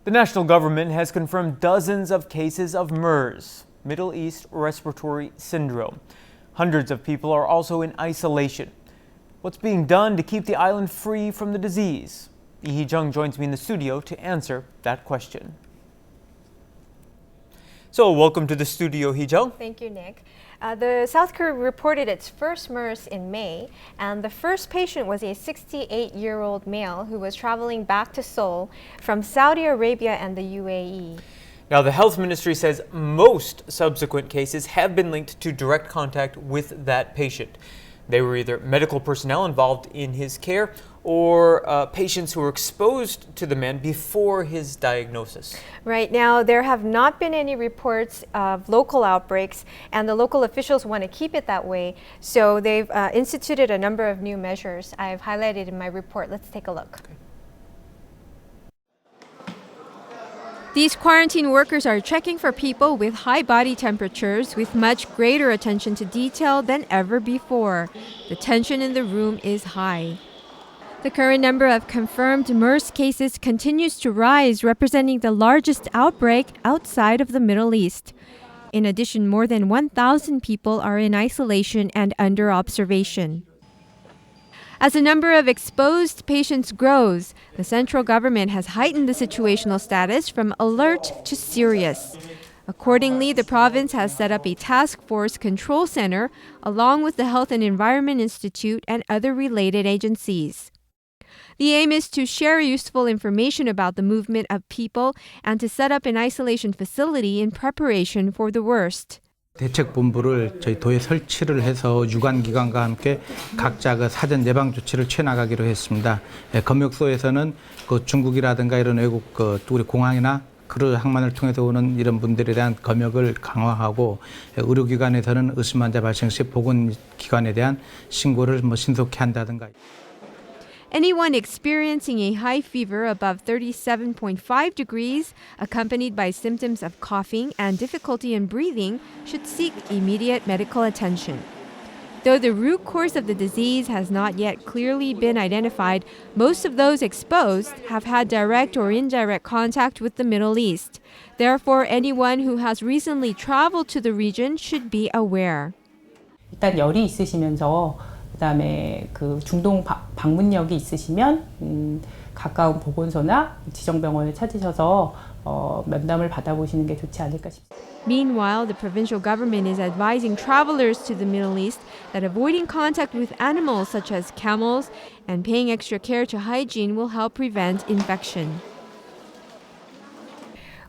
The national government has confirmed dozens of cases of MERS, Middle East Respiratory Syndrome. Hundreds of people are also in isolation. What's being done to keep the island free from the disease? Hee-jung joins me in the studio to answer that question. So, welcome to the studio, Hee-jung. Thank you, Nick. The South Korea reported its first MERS in May, and the first patient was a 68-year-old male who was traveling back to Seoul from Saudi Arabia and the UAE. Now, the health ministry says most subsequent cases have been linked to direct contact with that patient. They were either medical personnel involved in his care or patients who were exposed to the man before his diagnosis. Right now, there have not been any reports of local outbreaks, and the local officials want to keep it that way. So they've instituted a number of new measures I've highlighted in my report. Let's take a look. Okay. These quarantine workers are checking for people with high body temperatures with much greater attention to detail than ever before. The tension in the room is high. The current number of confirmed MERS cases continues to rise, representing the largest outbreak outside of the Middle East. In addition, more than 1,000 people are in isolation and under observation. As the number of exposed patients grows, the central government has heightened the situational status from alert to serious. Accordingly, the province has set up a task force control center along with the Health and Environment Institute and other related agencies. The aim is to share useful information about the movement of people and to set up an isolation facility in preparation for the worst. 대책본부를 저희 도에 설치를 해서 유관기관과 함께 각자 사전 예방 조치를 취해나가기로 했습니다. 검역소에서는 중국이라든가 이런 외국 우리 공항이나 크루 항만을 통해서 오는 이런 분들에 대한 검역을 강화하고 의료기관에서는 의심 환자 발생 시 보건기관에 대한 신고를 신속히 한다든가. Anyone experiencing a high fever above 37.5 degrees, accompanied by symptoms of coughing and difficulty in breathing, should seek immediate medical attention. Though the root cause of the disease has not yet clearly been identified, most of those exposed have had direct or indirect contact with the Middle East. Therefore, anyone who has recently traveled to the region should be aware. 일단 열이 있으시면서 그다음에 중동 방문력이 있으시면 가까운 보건소나 지정병원을 찾으셔서 면담을 받아보시는 게 좋지 않을까 싶습니다. Meanwhile, the provincial government is advising travelers to the Middle East that avoiding contact with animals such as camels and paying extra care to hygiene will help prevent infection.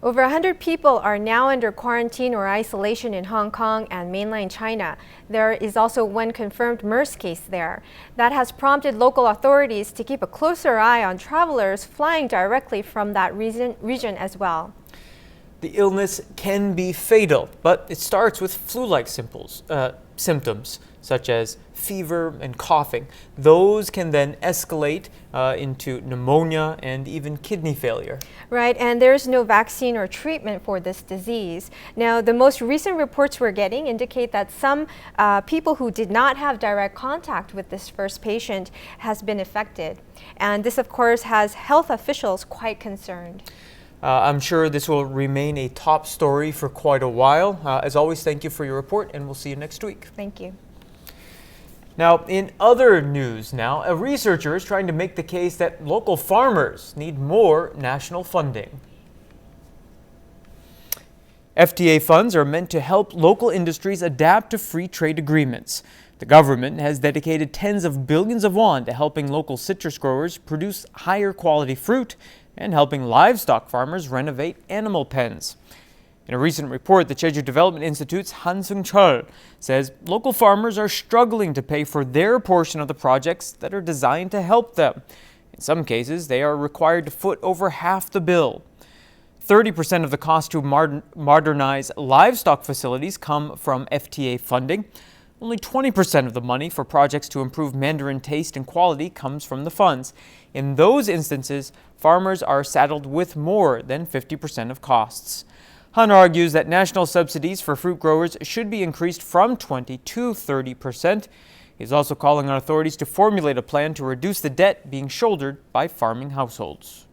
Over 100 people are now under quarantine or isolation in Hong Kong and mainland China. There is also one confirmed MERS case there. That has prompted local authorities to keep a closer eye on travelers flying directly from that region as well. The illness can be fatal, but it starts with flu-like symptoms, such as fever and coughing. Those can then escalate into pneumonia and even kidney failure. Right, and there's no vaccine or treatment for this disease. Now, the most recent reports we're getting indicate that some people who did not have direct contact with this first patient has been affected. And this, of course, has health officials quite concerned. I'm sure this will remain a top story for quite a while. As always, thank you for your report, and we'll see you next week. Thank you. Now, in other news a researcher is trying to make the case that local farmers need more national funding. FTA funds are meant to help local industries adapt to free trade agreements. The government has dedicated tens of billions of won to helping local citrus growers produce higher quality fruit and helping livestock farmers renovate animal pens. In a recent report, the Jeju Development Institute's Han Seung-chul says local farmers are struggling to pay for their portion of the projects that are designed to help them. In some cases, they are required to foot over half the bill. 30% of the cost to modernize livestock facilities come from FTA funding. Only 20% of the money for projects to improve Mandarin taste and quality comes from the funds. In those instances, farmers are saddled with more than 50% of costs. Han argues that national subsidies for fruit growers should be increased from 20 to 30%. He's also calling on authorities to formulate a plan to reduce the debt being shouldered by farming households.